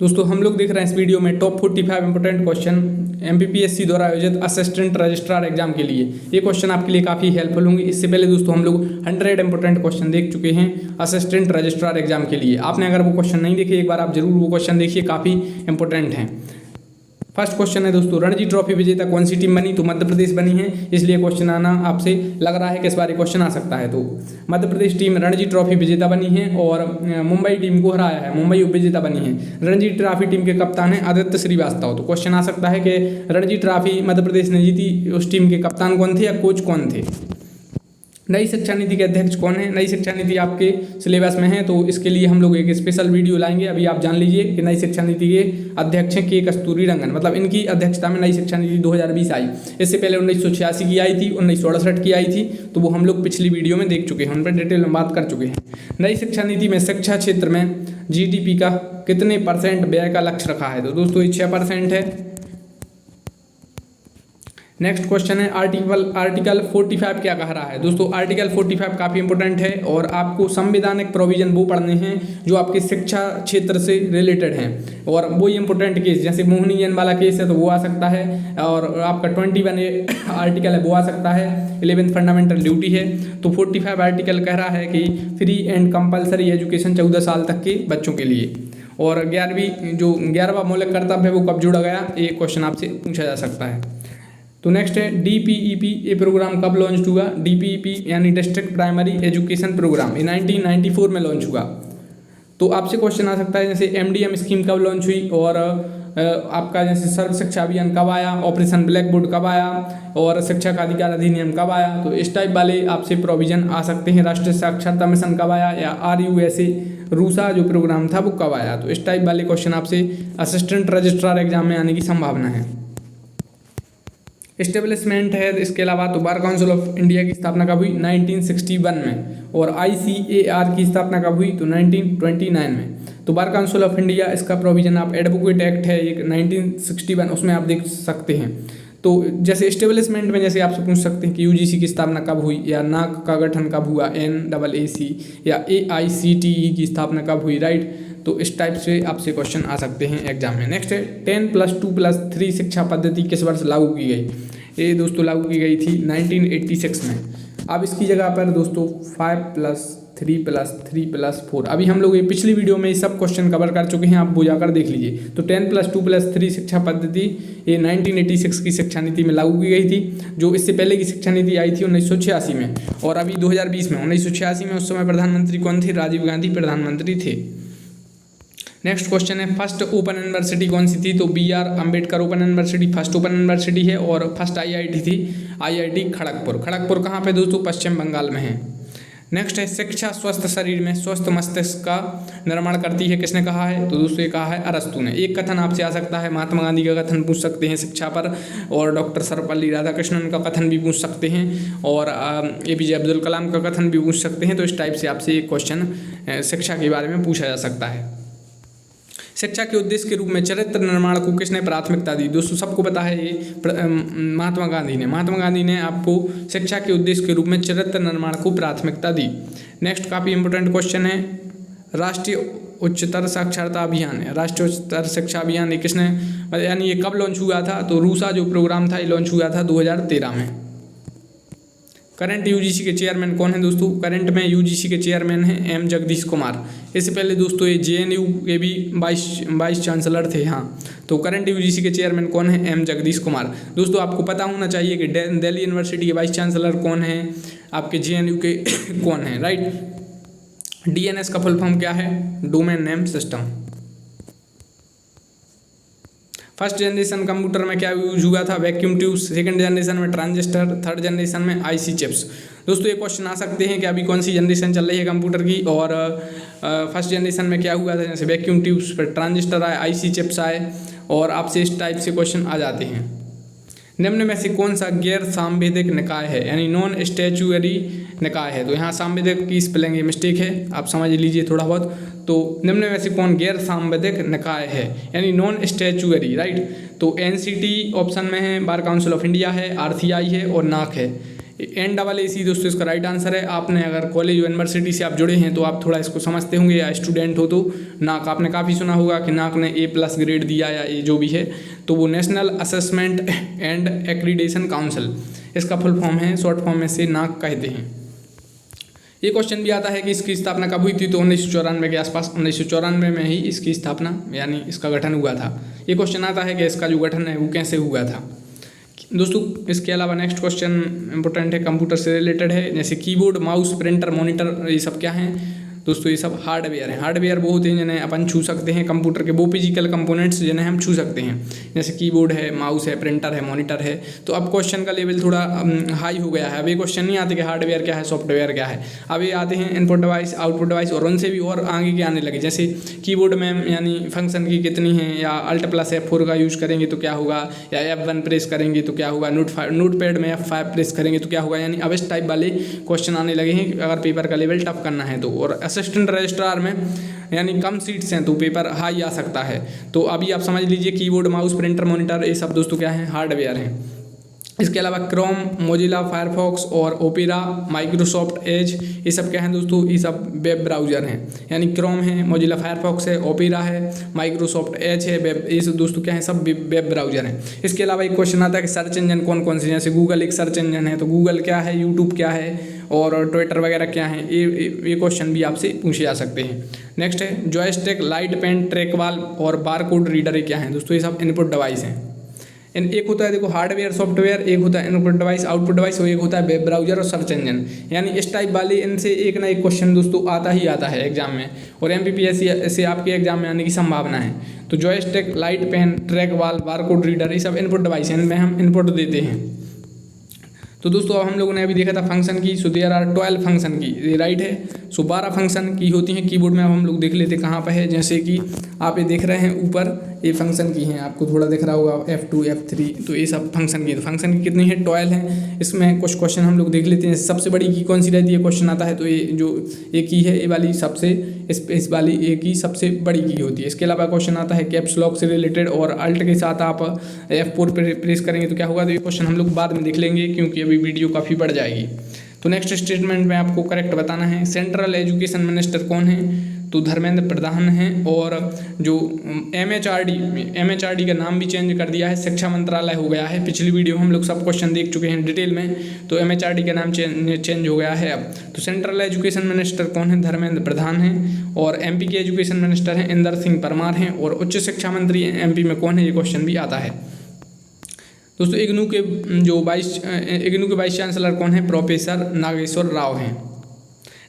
दोस्तों हम लोग देख रहे हैं इस वीडियो में टॉप 45 इंपोर्टेंट क्वेश्चन एमपीपीएससी द्वारा आयोजित असिस्टेंट रजिस्ट्रार एग्जाम के लिए। ये क्वेश्चन आपके लिए काफ़ी हेल्पफुल होंगे। इससे पहले दोस्तों हम लोग 100 इंपोर्टेंट क्वेश्चन देख चुके हैं असिस्टेंट रजिस्ट्रार एग्जाम के लिए। आपने अगर वो क्वेश्चन नहीं देखे, एक बार आप जरूर वो क्वेश्चन देखिए, काफ़ी इंपॉर्टेंट हैं। फर्स्ट क्वेश्चन है दोस्तों, रणजी ट्रॉफी विजेता कौन सी टीम बनी? तो मध्य प्रदेश बनी है, इसलिए क्वेश्चन आना आपसे लग रहा है कि इस बार क्वेश्चन आ सकता है। तो मध्य प्रदेश टीम रणजी ट्रॉफी विजेता बनी है और मुंबई टीम को हराया है, मुंबई उपविजेता बनी है। रणजी ट्रॉफी टीम के कप्तान हैं आदित्य श्रीवास्तव। तो क्वेश्चन आ सकता है कि रणजी ट्रॉफी मध्य प्रदेश ने जीती, उस टीम के कप्तान कौन थे या कोच कौन थे? नई शिक्षा नीति के अध्यक्ष कौन है? नई शिक्षा नीति आपके सिलेबस में है, तो इसके लिए हम लोग एक स्पेशल वीडियो लाएंगे। अभी आप जान लीजिए कि नई शिक्षा नीति के अध्यक्ष हैं के कस्तूरीरंगन, मतलब इनकी अध्यक्षता में नई शिक्षा नीति 2020 आई। इससे पहले 1986 की आई थी, 1968 की आई थी, तो वो हम लोग पिछली वीडियो में देख चुके हैं, उन पर डिटेल में बात कर चुके हैं। नई शिक्षा नीति में शिक्षा क्षेत्र में GDP का कितने % व्यय का लक्ष्य रखा है? तो दोस्तों ये 6% है। नेक्स्ट क्वेश्चन है, आर्टिकल 45 क्या कह रहा है? दोस्तों आर्टिकल 45 काफ़ी इंपॉर्टेंट है और आपको संवैधानिक प्रोविजन वो पढ़ने हैं जो आपके शिक्षा क्षेत्र से रिलेटेड हैं, और वही इंपॉर्टेंट केस, जैसे मोहिनी जैन वाला केस है तो वो आ सकता है, और आपका 21 आर्टिकल है वो आ सकता है, 11th फंडामेंटल ड्यूटी है। तो 45 आर्टिकल कह रहा है कि फ्री एंड कंपलसरी एजुकेशन 14 साल तक के बच्चों के लिए। और 11वां मौलिक कर्तव्य है वो कब जोड़ा गया? ये क्वेश्चन आपसे पूछा जा सकता है। तो नेक्स्ट है DPEP, ये प्रोग्राम कब लॉन्च हुआ? DPEP यानी डिस्ट्रिक्ट प्राइमरी एजुकेशन प्रोग्राम, ये 1994 में लॉन्च हुआ। तो आपसे क्वेश्चन आ सकता है जैसे MDM स्कीम कब लॉन्च हुई, और आपका जैसे सर्व शिक्षा अभियान कब आया, ऑपरेशन ब्लैक बोर्ड कब आया, और शिक्षा का अधिकार अधिनियम कब आया। तो इस टाइप वाले आपसे प्रोविजन आ सकते हैं। राष्ट्रीय साक्षरता मिशन कब आया, या RUSA रूसा जो प्रोग्राम था वो कब आया। तो इस टाइप वाले क्वेश्चन आपसे असिस्टेंट रजिस्ट्रार एग्जाम में आने की संभावना है। एस्टेब्लिशमेंट है इसके अलावा, तो बार काउंसिल ऑफ इंडिया की स्थापना कब हुई? 1961 में। और ICAR की स्थापना कब हुई? तो 1929 में। तो बार काउंसिल ऑफ इंडिया, इसका प्रोविजन आप एडवोकेट एक्ट है एक 1961, उसमें आप देख सकते हैं। तो जैसे एस्टेब्लिशमेंट में जैसे आपसे पूछ सकते हैं कि UGC की स्थापना कब हुई, या NAAC का गठन कब हुआ, NAAC, या AICTE की स्थापना कब हुई, राइट। तो इस टाइप से आपसे क्वेश्चन आ सकते हैं एग्जाम में। नेक्स्ट है 10+2+3 शिक्षा पद्धति किस वर्ष लागू की गई? ये दोस्तों लागू की गई थी 1986 में। अब इसकी जगह पर दोस्तों 5+3+3+4, अभी हम लोग ये पिछली वीडियो में ये सब क्वेश्चन कवर कर चुके हैं, आप वो जाकर देख लीजिए। तो 10+2+3 शिक्षा पद्धति ये 1986 की शिक्षा नीति में लागू की गई थी। जो इससे पहले की शिक्षा नीति आई थी 1986 में, और अभी 2020 में। 1986 में उस समय प्रधानमंत्री कौन थे? राजीव गांधी प्रधानमंत्री थे। नेक्स्ट क्वेश्चन है, फर्स्ट ओपन यूनिवर्सिटी कौन सी थी? तो BR Ambedkar open university first open university है, और फर्स्ट IIT थी IIT खड़गपुर। खड़गपुर कहाँ पे दोस्तों? पश्चिम बंगाल में है। नेक्स्ट है, शिक्षा स्वस्थ शरीर में स्वस्थ मस्तिष्क का निर्माण करती है, किसने कहा है? तो दोस्तों ये कहा है अरस्तु ने। एक कथन आपसे आ सकता है, महात्मा गांधी का कथन पूछ सकते हैं शिक्षा पर, और डॉक्टर सर्वपल्ली राधाकृष्णन का कथन भी पूछ सकते हैं, और APJ अब्दुल कलाम का कथन भी पूछ सकते हैं। तो इस टाइप से आपसे एक क्वेश्चन शिक्षा के बारे में पूछा जा सकता है। शिक्षा के उद्देश्य के रूप में चरित्र निर्माण को किसने प्राथमिकता दी? दोस्तों सबको पता है ये महात्मा गांधी ने आपको शिक्षा के उद्देश्य के रूप में चरित्र निर्माण को प्राथमिकता दी। नेक्स्ट काफ़ी इंपॉर्टेंट क्वेश्चन है, राष्ट्रीय उच्चतर साक्षरता अभियान है, राष्ट्रीय उच्चतर शिक्षा अभियान ये किसने, यानी ये कब लॉन्च हुआ था? तो रूसा जो प्रोग्राम था ये लॉन्च हुआ था 2013 में। करंट UGC के चेयरमैन कौन है दोस्तों? करंट में UGC के चेयरमैन हैं M जगदीश कुमार। इससे पहले दोस्तों ये JNU के भी वाइस चांसलर थे। हाँ, तो करंट UGC के चेयरमैन कौन है? M जगदीश कुमार। दोस्तों आपको पता होना चाहिए कि दिल्ली यूनिवर्सिटी के वाइस चांसलर कौन है, आपके JNU के कौन है, राइट। DNS का फुल फॉर्म क्या है? Domain name system. First generation computer में क्या यूज हुआ था? Vacuum tube. सेकंड जनरेशन में ट्रांजिस्टर। थर्ड जनरेशन में IC चिप्स। दोस्तों ये क्वेश्चन आ सकते हैं कि अभी कौन सी जनरेशन चल रही है कंप्यूटर की, और फर्स्ट जनरेशन में क्या हुआ था? जैसे वैक्यूम ट्यूब्स पर ट्रांजिस्टर आए, IC चिप्स आए, और आपसे इस टाइप से क्वेश्चन आ जाते हैं। निम्न में से कौन सा गैर सांवेदिक निकाय है, यानी नॉन स्टैच्यूअरी निकाय है? तो यहाँ सांवेदिक की स्पेलिंग मिस्टेक है, आप समझ लीजिए थोड़ा बहुत। तो निम्न में से कौन गैर सांवेदिक निकाय है, यानी नॉन स्टैच्यूअरी, राइट। तो NCT ऑप्शन में है, बार काउंसिल ऑफ इंडिया है, RCI है, और NAAC है। NAAC दोस्तों इसका राइट आंसर है। आपने अगर कॉलेज यूनिवर्सिटी से आप जुड़े हैं तो आप थोड़ा इसको समझते होंगे, या स्टूडेंट हो तो नाक आपने काफ़ी सुना होगा कि नाक ने A+ ग्रेड दिया या ये जो भी है, तो वो national assessment and accreditation council इसका फुल फॉर्म है, शॉर्ट फॉर्म में से नाक कहते हैं। ये क्वेश्चन भी आता है कि इसकी स्थापना कब हुई थी, तो 1994 के आसपास, 1994 में ही इसकी स्थापना यानी इसका गठन हुआ था। ये क्वेश्चन आता है कि इसका जो गठन है वो कैसे हुआ था दोस्तों। इसके अलावा नेक्स्ट क्वेश्चन इंपॉर्टेंट है, कंप्यूटर से रिलेटेड है, जैसे कीबोर्ड, माउस, प्रिंटर, मॉनिटर, ये सब क्या हैं दोस्तों, ये सब हार्डवेयर हैं। हार्डवेयर वो होते हैं जिन्हें अपन छू सकते हैं, कंप्यूटर के वो फिजिकल कंपोनेंट्स जिन्हें हम छू सकते हैं, जैसे कीबोर्ड है, माउस है, प्रिंटर है, मॉनिटर है। तो अब क्वेश्चन का लेवल थोड़ा हाई हो गया है। अब ये क्वेश्चन नहीं आते कि हार्डवेयर क्या है, सॉफ्टवेयर क्या है, अब ये आते हैं इनपुट डिवाइस, आउटपुट डिवाइस, और उनसे भी और आगे के आने लगे। जैसे कीबोर्ड में यानी फंक्शन की कितनी है, या Alt+ F4 का यूज करेंगे तो क्या होगा, या F1 प्रेस करेंगे तो क्या होगा, नोटपैड में F5 प्रेस करेंगे तो क्या होगा, यानी अब इस टाइप वाले क्वेश्चन आने लगे हैं अगर पेपर का लेवल टफ करना है तो। और असिस्टेंट रजिस्ट्रार में यानी कम सीट्स हैं तो पेपर हाई आ सकता है। तो अभी आप समझ लीजिए कीबोर्ड, माउस, प्रिंटर, मॉनिटर, ये सब दोस्तों क्या हैं, हार्डवेयर हैं। इसके अलावा क्रोम, मोजिला फायरफॉक्स और ओपेरा, माइक्रोसॉफ्ट एज, ये सब क्या हैं दोस्तों, ये सब वेब ब्राउज़र हैं। यानी क्रोम है, मोजिला फायरफॉक्स है, ओपेरा है, माइक्रोसॉफ्ट एज है, वेब, ये सब दोस्तों क्या हैं, सब वेब ब्राउज़र हैं। इसके अलावा एक क्वेश्चन आता है कि सर्च इंजन कौन कौन से, जैसे गूगल एक सर्च इंजन है, तो गूगल क्या है, यूट्यूब क्या है, और ट्विटर वगैरह क्या है, ये क्वेश्चन भी आपसे पूछे जा सकते हैं। नेक्स्ट है जॉयस्टिक, लाइट पेन, ट्रैक वाल और बारकोड रीडर, ये क्या हैं दोस्तों, ये सब इनपुट डिवाइस हैं। एक होता है देखो हार्डवेयर सॉफ्टवेयर, एक होता है इनपुट डिवाइस आउटपुट डिवाइस, और एक होता है वेब ब्राउजर और सर्च इंजन। यानी इस टाइप वाले इनसे एक ना एक क्वेश्चन दोस्तों आता ही आता है एग्जाम में, और MPPSC से आपके एग्जाम में आने की संभावना है। तो जॉयस्टिक, लाइट पेन, ट्रैक वाल, बारकोड रीडर, ये सब इनपुट डिवाइस हैं, इनमें हम इनपुट देते हैं। तो दोस्तों अब हम लोगों ने अभी देखा था फंक्शन की, सो देयर आर 12 फंक्शन की, ये राइट है। सो 12 फंक्शन की होती हैं कीबोर्ड में। अब हम लोग देख लेते कहाँ पर है, जैसे कि आप ये देख रहे हैं ऊपर, ये फंक्शन की हैं, आपको थोड़ा दिख रहा होगा F2 F3, तो ये सब फंक्शन की। तो फंक्शन की कितनी है, 12 हैं। इसमें कुछ क्वेश्चन हम लोग देख लेते हैं। सबसे बड़ी की कौन सी रहती है, क्वेश्चन आता है तो ये जो एक की है, ये वाली सबसे, इस वाली एक की सबसे बड़ी की होती है। इसके अलावा क्वेश्चन आता है कैप्स लॉक से रिलेटेड, और अल्ट के साथ आप F4 प्रेस करेंगे तो क्या होगा, तो ये क्वेश्चन हम लोग बाद में देख लेंगे क्योंकि अभी वीडियो काफ़ी बढ़ जाएगी। तो नेक्स्ट स्टेटमेंट में आपको करेक्ट बताना है। सेंट्रल एजुकेशन मिनिस्टर कौन है, तो धर्मेंद्र प्रधान हैं। और जो MHRD का नाम भी चेंज कर दिया है, शिक्षा मंत्रालय हो गया है। पिछली वीडियो हम लोग सब क्वेश्चन देख चुके हैं डिटेल में, तो MHRD का नाम चेंज हो गया है अब। तो सेंट्रल एजुकेशन मिनिस्टर कौन है, धर्मेंद्र प्रधान हैं। और MP के एजुकेशन मिनिस्टर हैं इंदर सिंह परमार हैं। और उच्च शिक्षा मंत्री MP में कौन है, ये क्वेश्चन भी आता है दोस्तों। इग्नू के वाइस चांसलर कौन है, प्रोफेसर नागेश्वर राव हैं।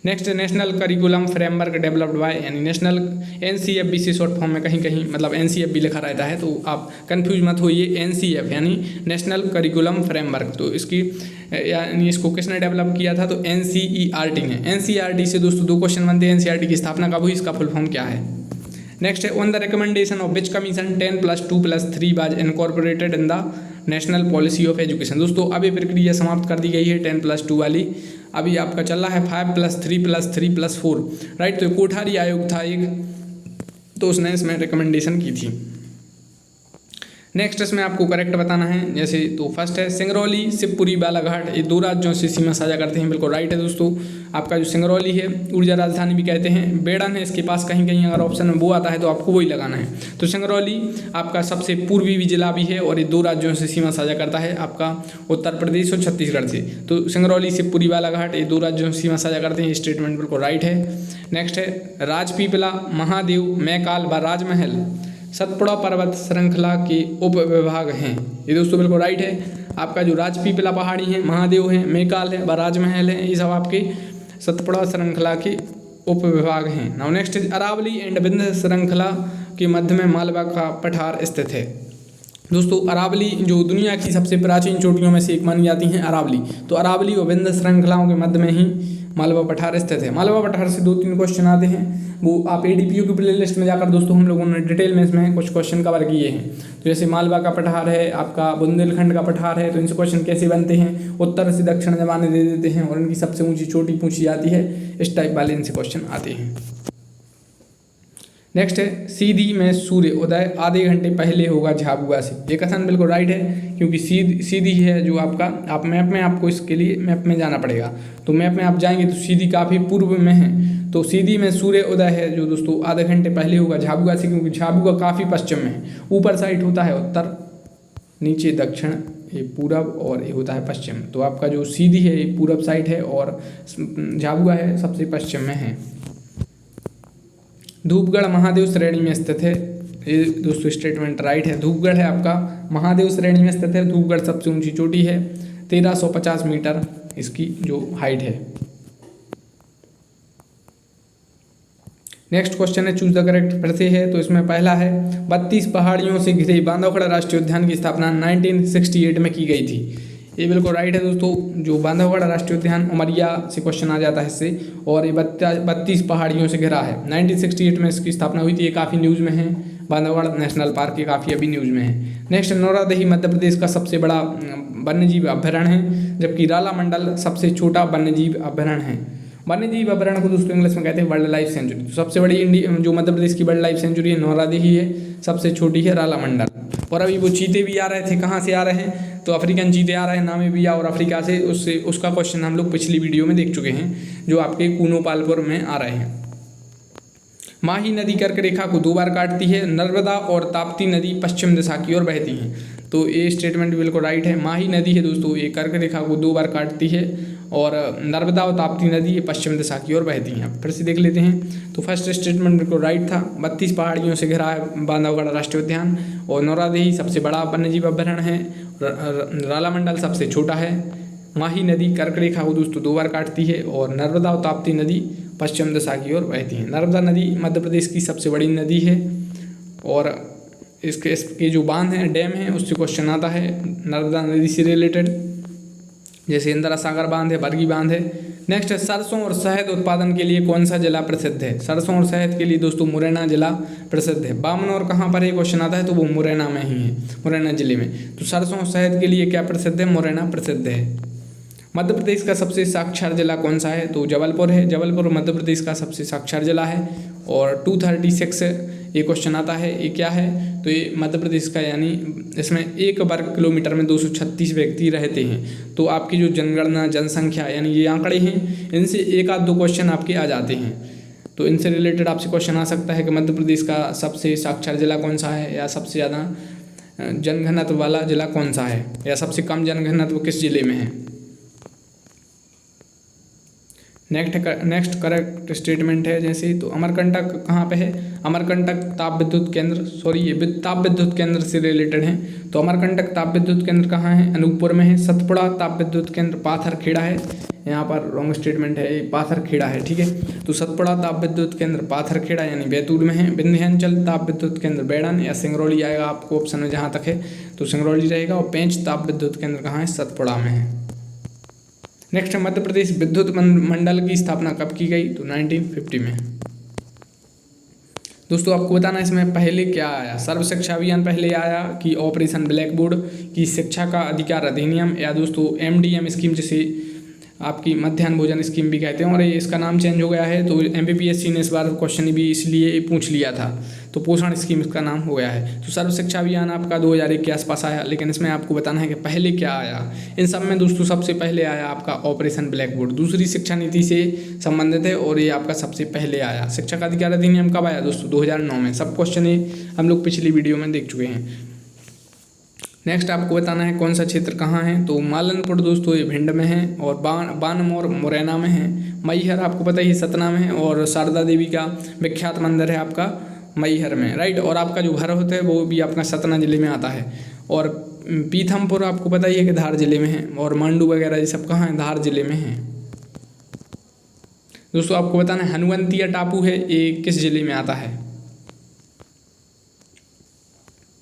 Next national curriculum framework developed by, यानी नेशनल NCFB से शॉर्ट फॉर्म में कहीं कहीं मतलब NCFB लिखा रहता है, तो आप कंफ्यूज मत होइए। NCF यानी नेशनल करिकुलम फ्रेमवर्क, तो इसकी यानी इसको किसने डेवलप किया था, तो NCERT ने। NCERT से दोस्तों 2 क्वेश्चन बनते हैं। NCERT की स्थापना कब हुई, इसका फुल फॉर्म क्या है। नेक्स्ट है on the recommendation of which commission 10+2+3 was incorporated in the national policy of education. दोस्तों अब ये प्रक्रिया समाप्त कर दी गई है 10+2 वाली। अभी आपका चल रहा है 5+3+3+4, राइट। तो कोठारी आयोग था एक, तो उसने इसमें रिकमेंडेशन की थी। नेक्स्ट इसमें आपको करेक्ट बताना है। जैसे तो फर्स्ट है सिंगरौली, शिवपुरी, बालाघाट, ये 2 राज्यों से सीमा साझा करते हैं, बिल्कुल राइट है दोस्तों। आपका जो सिंगरौली है ऊर्जा राजधानी भी कहते हैं। बेड़न है इसके पास, कहीं कहीं अगर ऑप्शन में वो आता है तो आपको वही लगाना है। तो सिंगरौली आपका सबसे पूर्वी भी जिला भी है, और ये 2 राज्यों से सीमा साझा करता है, आपका उत्तर प्रदेश और छत्तीसगढ़ से। तो सिंगरौली, शिवपुरी, बालाघाट, ये 2 राज्यों से सीमा साझा करते हैं। स्टेटमेंट बिल्कुल राइट है। नेक्स्ट है राजपीपला, महादेव, मैकाल व राजमहल सतपुड़ा पर्वत श्रृंखला के उप विभाग हैं। ये दोस्तों बिल्कुल राइट है। आपका जो राजपीपला पहाड़ी है, महादेव है, मैकाल है व राजमहल है, ये सब आपके सतपुड़ा श्रृंखला के उप विभाग हैं। Now next is Aravalli and Vindhya श्रृंखला के मध्य में मालवा का पठार स्थित है। दोस्तों अरावली जो दुनिया की सबसे प्राचीन चोटियों में से एक मानी जाती हैं अरावली, तो अरावली और विंध्य श्रृंखलाओं के मध्य में ही मालवा पठार स्थित है। मालवा पठार से 2-3 क्वेश्चन आते हैं, वो आप ADPU की प्लेलिस्ट में जाकर दोस्तों हम लोगों ने डिटेल में इसमें कुछ क्वेश्चन कवर किए हैं। तो जैसे मालवा का पठार है, आपका बुंदेलखंड का पठार है, तो इनसे क्वेश्चन कैसे बनते हैं, उत्तर से दक्षिण जमाने दे देते हैं और इनकी सबसे ऊंची चोटी पूछी जाती है, इस टाइप वाले इनसे क्वेश्चन आते हैं। नेक्स्ट है सीधी में सूर्य उदय आधे घंटे पहले होगा झाबुआ से। ये कथन बिल्कुल राइट है, क्योंकि सीधी है जो आपका, आप मैप में आपको इसके लिए मैप में जाना पड़ेगा। तो मैप में आप जाएंगे तो सीधी काफ़ी पूर्व में है, तो सीधी में सूर्य उदय है जो दोस्तों आधे घंटे पहले होगा झाबुआ से, क्योंकि झाबुआ काफ़ी पश्चिम में है। ऊपर साइड होता है उत्तर, नीचे दक्षिण, ये पूरब और ये होता है पश्चिम। तो आपका जो सीधी है ये पूरब साइड है और झाबुआ है सबसे पश्चिम में है। धूपगढ़ महादेव श्रेणी में स्थित है। ये दोस्तों स्टेटमेंट राइट है। धूपगढ़ है आपका महादेव श्रेणी में स्थित है। धूपगढ़ सबसे ऊंची चोटी है, 1350 मीटर इसकी जो हाइट है। नेक्स्ट क्वेश्चन है चूज द करेक्ट, फिर से है। तो इसमें पहला है 32 पहाड़ियों से घिरे बांधवगढ़ राष्ट्रीय उद्यान की स्थापना 1968 में की गई थी। ये बिल्कुल राइट है दोस्तों। जो बांधवगढ़ राष्ट्रीय उद्यान उमरिया से क्वेश्चन आ जाता है इससे, और ये 32 पहाड़ियों से घिरा है। 1968 में इसकी स्थापना हुई थी। ये काफ़ी न्यूज़ में है। बांधवगढ़ नेशनल पार्क ये काफ़ी अभी न्यूज़ में है। नेक्स्ट नौरादही मध्य प्रदेश का सबसे बड़ा वन्यजीव अभ्यारण्य है, जबकि रालामंडल सबसे छोटा वन्यजीव अभ्यारण्य है। वन्यजीव अभ्यारण्य को दोस्तों इंग्लिश में कहते हैं वाइल्ड लाइफ सेंचुरी। तो सबसे बड़ी जो मध्य प्रदेश की वाइल्ड लाइफ सेंचुरी है नौरादही है, सबसे छोटी है रालामंडल। और अभी वो चीते भी आ रहे थे, कहाँ से आ रहे हैं? तो अफ्रीकन चीते आ रहे हैं नामीबिया और अफ्रीका से। उसका क्वेश्चन हम लोग पिछली वीडियो में देख चुके हैं, जो आपके कूनोपालपुर में आ रहे हैं। माही नदी कर्क रेखा को 2 बार काटती है। नर्मदा और ताप्ती नदी पश्चिम दिशा की ओर बहती हैं। तो ये स्टेटमेंट बिल्कुल राइट है। माही नदी है दोस्तों, ये कर्क रेखा को 2 बार काटती है, और नर्मदा और ताप्ती नदी ये पश्चिम दिशा की ओर बहती हैं। फिर से देख लेते हैं। तो फर्स्ट स्टेटमेंट बिल्कुल राइट था। 32 पहाड़ियों से घिरा है बांधवगढ़ राष्ट्रीय उद्यान, और नौरादही सबसे बड़ा वन्यजीव अभ्यारण्य है। रालामंडल सबसे छोटा है। माही नदी कर्क रेखा को दोस्तों 2 बार काटती है, और नर्मदा और ताप्ती नदी पश्चिम दिशा की ओर बहती हैं। नर्मदा नदी मध्य प्रदेश की सबसे बड़ी नदी है, और इसके जो बांध हैं, डैम हैं, उससे क्वेश्चन आता है नर्मदा नदी से रिलेटेड, जैसे इंदिरा सागर बांध है, बरगी बांध है। नेक्स्ट है सरसों और शहद उत्पादन के लिए कौन सा जिला प्रसिद्ध है? सरसों और शहद के लिए दोस्तों मुरैना जिला प्रसिद्ध है। बामनौर कहाँ पर है क्वेश्चन आता है, तो वो मुरैना में ही है, मुरैना जिले में। तो सरसों और शहद के लिए क्या प्रसिद्ध है? मुरैना प्रसिद्ध है। मध्य प्रदेश का सबसे साक्षर जिला कौन सा है? तो जबलपुर है। जबलपुर मध्य प्रदेश का सबसे साक्षर जिला है। और 236 ये क्वेश्चन आता है, ये क्या है? तो ये मध्य प्रदेश का, यानी इसमें 1 वर्ग किलोमीटर में 236 व्यक्ति रहते हैं। तो आपकी जो जनगणना जनसंख्या यानी ये आंकड़े हैं, इनसे 1 आध 2 क्वेश्चन आपके आ जाते हैं। तो इनसे रिलेटेड आपसे क्वेश्चन आ सकता है कि मध्य प्रदेश का सबसे साक्षर जिला कौन सा है, या सबसे ज़्यादा जनघनत्व वाला जिला कौन सा है, या सबसे कम जनघनत्व किस जिले में है। नेक्स्ट करेक्ट स्टेटमेंट है जैसे, तो अमरकंटक कहाँ पे है? अमरकंटक ताप विद्युत केंद्र, ये ताप विद्युत केंद्र से रिलेटेड है। तो अमरकंटक ताप विद्युत केंद्र कहाँ है? अनूपपुर में है। सतपुड़ा ताप विद्युत केंद्र पाथरखेड़ा है। यहाँ पर रॉन्ग स्टेटमेंट है, ये पाथरखेड़ा है, ठीक है। तो सतपुड़ा ताप विद्युत केंद्र पाथरखेड़ा यानी बैतूल में है। विंध्याचल ताप विद्युत केंद्र बैडन या सिंगरौली आएगा आपको ऑप्शन में जहाँ तक है, तो सिंगरौली रहेगा। और पेंच ताप विद्युत केंद्र कहाँ है? सतपुड़ा में है। नेक्स्ट मध्य प्रदेश विद्युत मंडल की स्थापना कब की गई? तो 1950 में। दोस्तों आपको बताना इसमें पहले क्या आया, सर्व शिक्षा अभियान पहले आया कि ऑपरेशन ब्लैक बोर्ड की शिक्षा का अधिकार अधिनियम, या दोस्तों MDM स्कीम, जिसे आपकी मध्याह्न भोजन स्कीम भी कहते हैं, और इसका नाम चेंज हो गया है। तो MPPSC ने इस बार क्वेश्चन भी इसलिए पूछ लिया था, तो पोषण स्कीम इसका नाम हो गया है। तो सर्व शिक्षा अभियान आपका 2001 के आसपास आया, लेकिन इसमें आपको बताना है कि पहले क्या आया। इन सब में दोस्तों सबसे पहले आया आपका ऑपरेशन ब्लैक बोर्ड, दूसरी शिक्षा नीति से संबंधित है, और ये आपका सबसे पहले आया। शिक्षा का अधिकार अधिनियम कब आया दोस्तों? 2009 में। सब क्वेश्चन हम लोग पिछली वीडियो में देख चुके हैं। नेक्स्ट आपको बताना है कौन सा क्षेत्र कहाँ है। तो मालनपुर दोस्तों ये भिंड में है, और बानमौर मुरैना में है। मैहर आपको पता ही सतना में है, और शारदा देवी का विख्यात मंदिर है आपका मैहर में, राइट। और आपका जो घर होता है वो भी आपका सतना जिले में आता है। और पीथमपुर आपको पता ही है कि धार जिले में है, और मांडू वगैरह ये सब कहाँ है? धार जिले में है। दोस्तों आपको बताना है हनुवंतिया टापू है, ये किस जिले में आता है?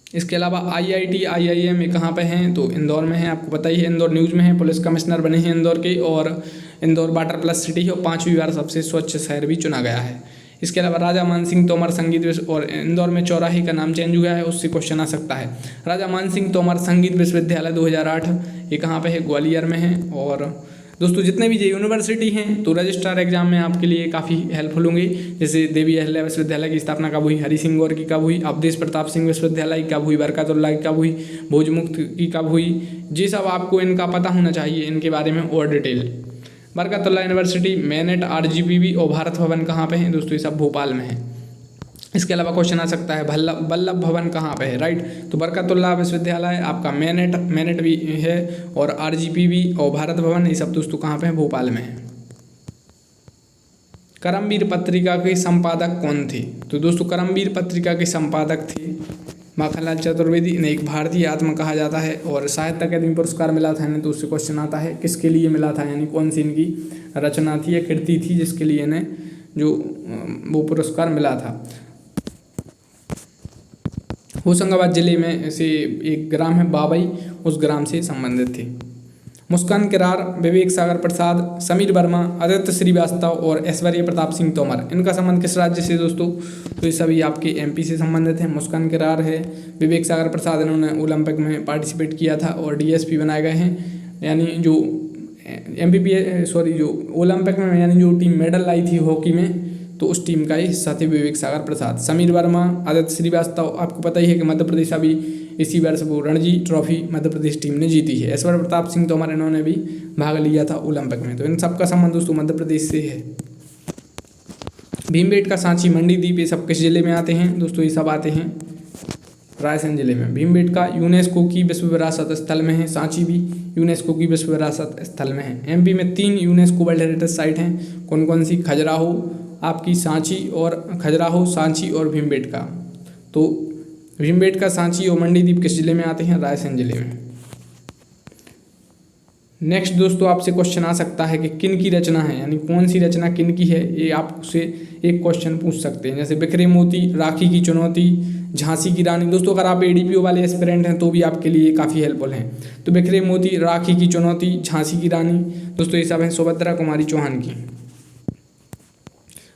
इसके अलावा IIT IIM ये कहाँ पे हैं? तो इंदौर में है। आपको पता ही है, इंदौर न्यूज़ में है, पुलिस कमिश्नर बने हैं इंदौर के, और इंदौर वाटर प्लस सिटी है, और 5वीं बार सबसे स्वच्छ शहर भी चुना गया है। इसके अलावा राजा मानसिंह तोमर संगीत, और इंदौर में चौराहे का नाम चेंज हुआ है, उससे क्वेश्चन आ सकता है। राजा मानसिंह तोमर संगीत विश्वविद्यालय 2008 ये कहाँ पे है? ग्वालियर में है। और दोस्तों जितने भी ये यूनिवर्सिटी हैं तो रजिस्ट्रार एग्जाम में आपके लिए काफ़ी हेल्पफुल होंगे। जैसे देवी अहिल्या विश्वविद्यालय की स्थापना कब हुई, हरि सिंह गौर की कब हुई, अवधेश प्रताप सिंह विश्वविद्यालय की कब हुई, बरकतुल्लाह की कब हुई, भोजमुक्त की कब हुई, ये सब आपको इनका पता होना चाहिए, इनके बारे में और detail. Barkatullah university, MANET, RGPV और भारत भवन कहाँ पे हैं दोस्तों, ये सब भोपाल में है। इसके अलावा क्वेश्चन आ सकता है वल्लभ भवन कहाँ पे है, राइट। तो बरकतुल्लाह विश्वविद्यालय आपका मैनेट भी है, और RGPV और भारत भवन ये सब दोस्तों कहाँ पे है, भोपाल में है। करमवीर पत्रिका के संपादक कौन थे, तो दोस्तों करमवीर पत्रिका के संपादक थे माखनलाल चतुर्वेदी। इन्हें एक भारतीय आत्मा कहा जाता है, और साहित्य अकादमी पुरस्कार मिला था इन्हें, तो उससे क्वेश्चन आता है किसके लिए मिला था, यानी कौन सी इनकी रचना थी या कृति थी जिसके लिए इन्हें जो वो पुरस्कार मिला था। होशंगाबाद जिले में से एक ग्राम है बाबई, उस ग्राम से संबंधित थे। मुस्कान किरार, विवेक सागर प्रसाद, समीर वर्मा, आदित्य श्रीवास्तव और ऐश्वर्य प्रताप सिंह तोमर, इनका संबंध किस राज्य से दोस्तों, तो ये सभी आपके MP से संबंधित हैं। मुस्कान किरार है, विवेक सागर प्रसाद इन्होंने ओलंपिक में पार्टिसिपेट किया था और DSP बनाए गए हैं, यानी जो जो ओलंपिक में यानी जो टीम मेडल लाई थी हॉकी में, तो उस टीम का ही हिस्सा थे विवेक सागर प्रसाद। समीर वर्मा, आदित्य श्रीवास्तव, आपको पता ही है कि मध्य प्रदेश अभी इसी वर्ष वो रणजी ट्रॉफी मध्य प्रदेश टीम ने जीती है। ऐश्वर्य प्रताप सिंह तोमर इन्होंने भी भाग लिया था ओलंपिक में, तो इन सबका संबंध दोस्तों मध्य प्रदेश से है। भीमबेटका, सांची, मंडीदीप, ये सब किस जिले में आते हैं दोस्तों, ये सब आते हैं रायसेन जिले में। भीमबेटका यूनेस्को की विश्व विरासत स्थल में है, सांची भी यूनेस्को की विश्व विरासत स्थल में है। MP में 3 यूनेस्को वर्ल्ड हेरिटेज साइट हैं, कौन कौन सी, खजुराहो आपकी, सांची और खजुराहो, सांची और भीमबेटका। तो भीमबेटका, सांची और मंडीदीप किस जिले में आते हैं, रायसेन जिले में। नेक्स्ट दोस्तों आपसे क्वेश्चन आ सकता है कि किन की रचना है, यानी कौन सी रचना किन की है, ये आपसे एक क्वेश्चन पूछ सकते हैं। जैसे बिखरे मोती, राखी की चुनौती, झांसी की रानी। दोस्तों अगर आप ADPO वाले एस्पिरेंट हैं तो भी आपके लिए काफ़ी हेल्पफुल हैं। तो बिखरे मोती, राखी की चुनौती, झांसी की रानी, दोस्तों ये सब हैं सुभद्रा कुमारी चौहान की।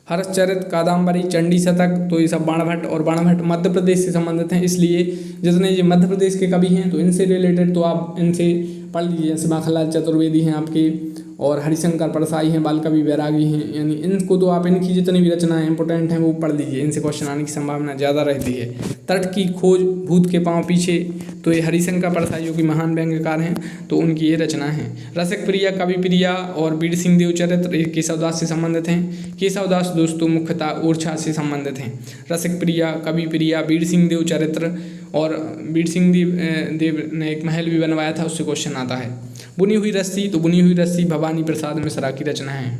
हर्षचरित, कादम्बरी, चंडी शतक, तो ये सब बाणभट्ट, और बाणभट्ट मध्य प्रदेश से संबंधित हैं, इसलिए जितने ये मध्य प्रदेश के कवि हैं तो इनसे रिलेटेड तो आप इनसे पढ़ लीजिए। जैसे माखनलाल चतुर्वेदी हैं आपके, और हरिशंकर परसाई हैं, बालकवि बैरागी हैं, यानी इनको तो आप इनकी जितनी भी रचनाएं इंपॉर्टेंट हैं वो पढ़ लीजिए, इनसे क्वेश्चन आने की संभावना ज़्यादा रहती है। तट की खोज, भूत के पांव पीछे, तो ये हरिशंकर परसाई जो कि महान व्यंग्यकार हैं, तो उनकी ये रचना है। रसिक प्रिया, कवि प्रिया और वीर सिंह देव चरित्र, ये केशवदास से संबंधित हैं। केशवदास दोस्तों मुख्यतः ओरछा से संबंधित हैं। रसिक प्रिया, कवि प्रिया, वीर सिंह देव चरित्र, और वीर सिंह देव ने एक महल भी बनवाया था, उससे क्वेश्चन आता है। बुनी हुई रस्सी, तो बुनी हुई रस्सी भवानी प्रसाद मिश्रा की रचना है।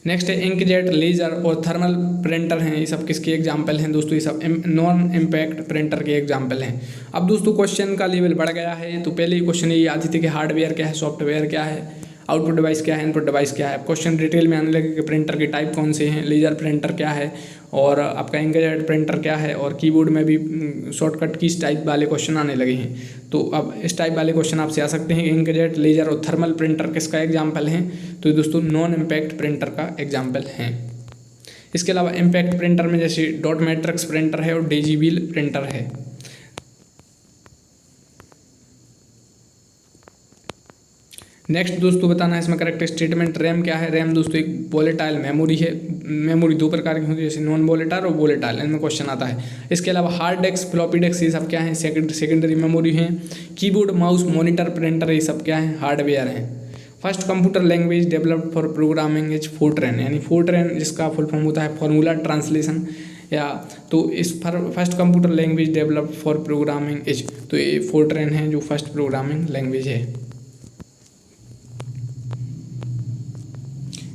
नेक्स्ट है इंकजेट, लेजर और थर्मल प्रिंटर हैं, ये सब किसके एग्जाम्पल हैं दोस्तों, ये सब नॉन इम्पैक्ट प्रिंटर के एग्जाम्पल हैं। अब दोस्तों क्वेश्चन का लेवल बढ़ गया है, तो पहले ही क्वेश्चन ये आती थी कि हार्डवेयर क्या है, सॉफ्टवेयर क्या है, आउटपुट डिवाइस क्या है, इनपुट डिवाइस क्या है। क्वेश्चन डिटेल में आने लगे कि प्रिंटर के टाइप कौन से हैं, लेजर प्रिंटर क्या है, और आपका इंकजेट प्रिंटर क्या है, और कीबोर्ड में भी शॉर्टकट कीज टाइप वाले क्वेश्चन आने लगे हैं। तो अब इस टाइप वाले क्वेश्चन आपसे आ सकते हैं। इंकजेट, लेजर और थर्मल प्रिंटर किसका एग्जाम्पल हैं, तो दोस्तों नॉन इम्पैक्ट प्रिंटर का एग्जाम्पल हैं। इसके अलावा इम्पैक्ट प्रिंटर में जैसे डॉट मैट्रिक्स प्रिंटर है और डिजिटल प्रिंटर है। नेक्स्ट दोस्तों बताना है इसमें करेक्ट स्टेटमेंट। रैम क्या है, रैम दोस्तों एक वोलेटाइल मेमोरी है। मेमोरी दो प्रकार की होती है, जैसे नॉन वोलेटाइल और वोलेटाइल, इनमें क्वेश्चन आता है। इसके अलावा हार्ड डिस्क, फ्लॉपी डिस्क, ये सब क्या है, सेकेंडरी मेमोरी है। कीबोर्ड, माउस, मॉनिटर, प्रिंटर, ये सब क्या है, हार्डवेयर हैं। First computer language developed for programming is Fortran, यानी फोर्ट्रैन जिसका फुल फॉर्म होता है फॉर्मूला ट्रांसलेशन, या तो इस first computer language developed for programming is, तो ये फोर्ट्रैन है जो फर्स्ट प्रोग्रामिंग लैंग्वेज है।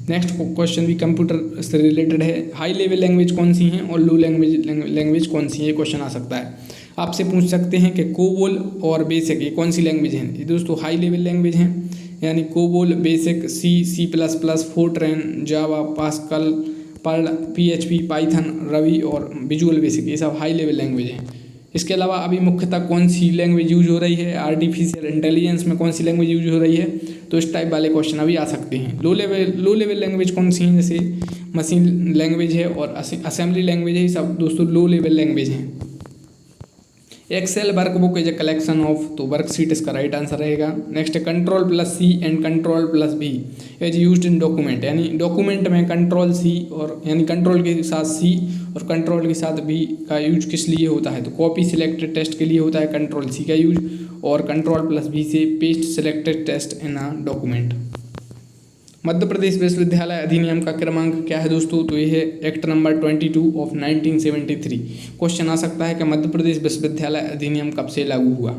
नेक्स्ट क्वेश्चन भी कंप्यूटर से रिलेटेड है। हाई लेवल लैंग्वेज कौन सी हैं और लो लैंग्वेज कौन सी है, ये क्वेश्चन आ सकता है। आपसे पूछ सकते हैं कि कोबोल और बेसिक ये कौन सी लैंग्वेज हैं। ये दोस्तों हाई लेवल लैंग्वेज हैं, यानी COBOL, BASIC, C++, Fortran, Java, Pascal, Perl, PHP, Python, Ruby और विजुअल बेसिक, ये सब हाई लेवल लैंग्वेज हैं। इसके अलावा अभी मुख्यतः कौन सी लैंग्वेज यूज हो रही है, आर्टिफिशियल इंटेलिजेंस में कौन सी लैंग्वेज यूज हो रही है, तो इस टाइप वाले क्वेश्चन अभी आ सकते हैं। लो लेवल लैंग्वेज कौन सी हैं, जैसे मशीन लैंग्वेज है और असेंबली लैंग्वेज है, ये सब दोस्तों लो लेवल लैंग्वेज हैं। Excel workbook is a collection of, तो वर्कशीट इसका राइट आंसर रहेगा। Next control plus C and control plus B is used in document, यानी डॉक्यूमेंट में कंट्रोल सी और यानी कंट्रोल के साथ सी और कंट्रोल के साथ बी का यूज किस लिए होता है, तो कॉपी सिलेक्टेड टेस्ट के लिए होता है कंट्रोल सी का यूज, और कंट्रोल प्लस बी से paste selected test in a document. Madhya Pradesh विश्वविद्यालय अधिनियम का क्रमांक क्या है दोस्तों, तो ये है एक्ट नंबर 22 ऑफ 1973। क्वेश्चन आ सकता है कि मध्य प्रदेश विश्वविद्यालय अधिनियम कब से लागू हुआ,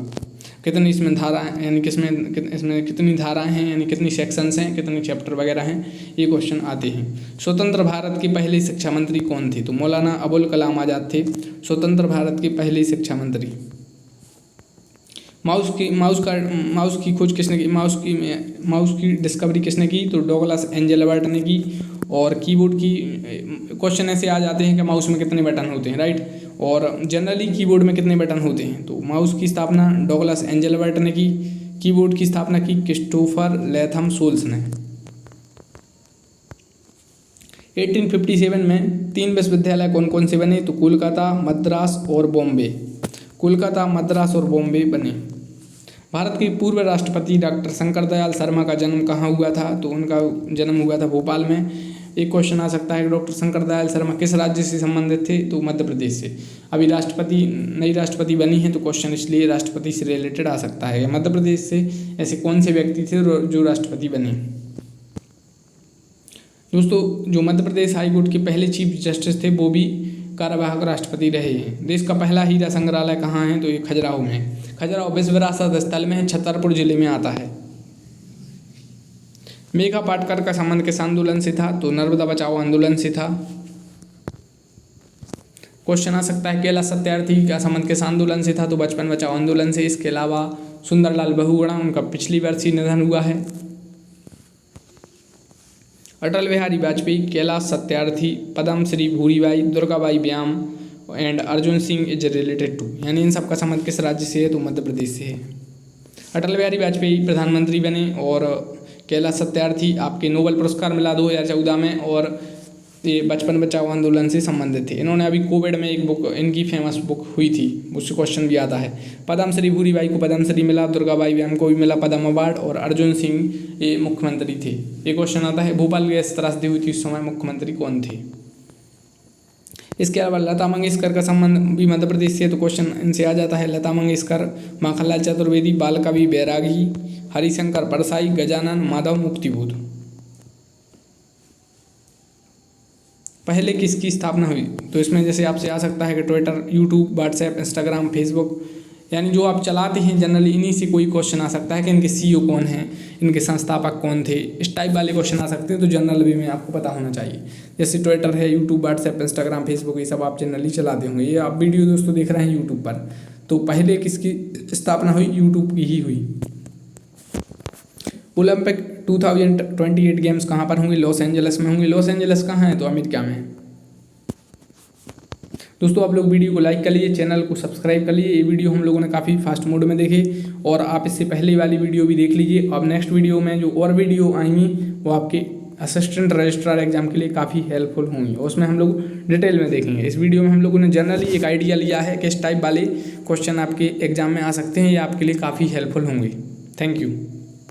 कितनी इसमें धारा यानी इसमें कितनी धाराएं हैं, यानी कितनी सेक्शंस हैं, कितने चैप्टर वगैरह हैं, ये क्वेश्चन आते हैं। स्वतंत्र भारत के पहले शिक्षा मंत्री कौन थे, तो मौलाना अबुल कलाम आज़ाद थे स्वतंत्र भारत के पहले शिक्षा मंत्री। माउस की खोज किसने की, माउस की डिस्कवरी किसने की, तो डॉगलस एंजेलबर्ट ने की। और कीबोर्ड की क्वेश्चन ऐसे आ जाते हैं कि माउस में कितने बटन होते हैं, राइट, और जनरली कीबोर्ड में कितने बटन होते हैं, तो माउस की स्थापना डॉगलस एंजेलबर्ट ने की। कीबोर्ड की स्थापना की क्रिस्टोफर लैथम सोल्स ने। 1857 में 3 विश्वविद्यालय कौन कौन से बने, तो कोलकाता, मद्रास और बॉम्बे। कोलकाता, मद्रास और बॉम्बे बने। भारत के पूर्व राष्ट्रपति डॉक्टर शंकर दयाल शर्मा का जन्म कहाँ हुआ था, तो उनका जन्म हुआ था भोपाल में। एक क्वेश्चन आ सकता है कि डॉक्टर शंकर दयाल शर्मा किस राज्य से संबंधित थे, तो मध्य प्रदेश से। अभी नई राष्ट्रपति बनी है, तो क्वेश्चन इसलिए राष्ट्रपति से रिलेटेड आ सकता है। मध्य प्रदेश से ऐसे कौन से व्यक्ति थे जो राष्ट्रपति बने। दोस्तों जो मध्य प्रदेश हाईकोर्ट के पहले चीफ जस्टिस थे वो भी कार्यवाहक राष्ट्रपति रहे हैं। देश का पहला हीरा संग्रहालय कहाँ है, तो ये खजुराहो में है। खजुराहो विश्व विरासत स्थल में है, छतरपुर जिले में आता है। मेघा पाटकर का संबंध किस आंदोलन से था, तो नर्मदा बचाओ आंदोलन से था। क्वेश्चन आ सकता है कैलाश सत्यार्थी का संबंध किस आंदोलन से था, तो बचपन बचाओ आंदोलन से। इसके अलावा सुंदरलाल बहुगुणा, उनका पिछली वर्ष ही निधन हुआ है। Atal Bihari Vajpayee, Kailash Satyarthi, Padmashri Bhuribai, Durgabai Vyam and Arjun Singh is related to, यानी इन सब का संबंध किस राज्य से है, तो मध्य प्रदेश से है। अटल बिहारी वाजपेयी प्रधानमंत्री बने और कैलाश सत्यार्थी आपके नोबेल पुरस्कार मिला 2014 में, और ये बचपन बचाओ आंदोलन से संबंधित थे। इन्होंने अभी कोविड में एक बुक, इनकी फेमस बुक हुई थी, उससे क्वेश्चन भी आता है। पद्मश्री भूरीबाई को पद्मश्री मिला, दुर्गाबाई व्याम को भी मिला पद्म अवार्ड, और अर्जुन सिंह ये मुख्यमंत्री थे। ये क्वेश्चन आता है भोपाल गैस त्रासदी हुई थी उस समय मुख्यमंत्री कौन थे। इसके अलावा लता मंगेशकर का संबंध भी मध्य प्रदेश से है, तो क्वेश्चन इनसे आ जाता है। लता मंगेशकर, माखनलाल चतुर्वेदी, बालकवि बैरागी, हरिशंकर परसाई, गजानन माधव मुक्तिबोध। पहले किसकी स्थापना हुई, तो इसमें जैसे आपसे आ सकता है कि Twitter, YouTube, WhatsApp, Instagram, Facebook, यानी जो आप चलाते हैं जनरली इन्हीं से कोई क्वेश्चन आ सकता है कि इनके सीईओ कौन हैं, इनके संस्थापक कौन थे, इस टाइप वाले क्वेश्चन आ सकते हैं। तो जनरल वे में आपको पता होना चाहिए। जैसे ट्विटर है, यूट्यूब, व्हाट्सएप, इंस्टाग्राम, फेसबुक, ये सब आप जनरली चलाते होंगे। ये आप वीडियो दोस्तों देख रहे हैं यूट्यूब पर, तो पहले किसकी स्थापना हुई, यूट्यूब की ही हुई। ओलंपिक 2028 गेम्स कहाँ पर होंगे, लॉस एंजल्स में होंगे। लॉस एंजल्स कहाँ है, तो अमेरिका में है। दोस्तों आप लोग वीडियो को लाइक कर लीजिए, चैनल को सब्सक्राइब कर लीजिए। ये वीडियो हम लोगों ने काफ़ी फास्ट मोड में देखे, और आप इससे पहले वाली वीडियो भी देख लीजिए। अब नेक्स्ट वीडियो में जो और वीडियो आएंगी वो आपके असिस्टेंट रजिस्ट्रार एग्जाम के लिए काफ़ी हेल्पफुल होंगी, और उसमें हम लोग डिटेल में देखेंगे। इस वीडियो में हम लोगों ने जनरली एक आइडिया लिया है कि इस टाइप वाले क्वेश्चन आपके एग्जाम में आ सकते हैं, ये आपके लिए काफ़ी हेल्पफुल होंगे। Thank you.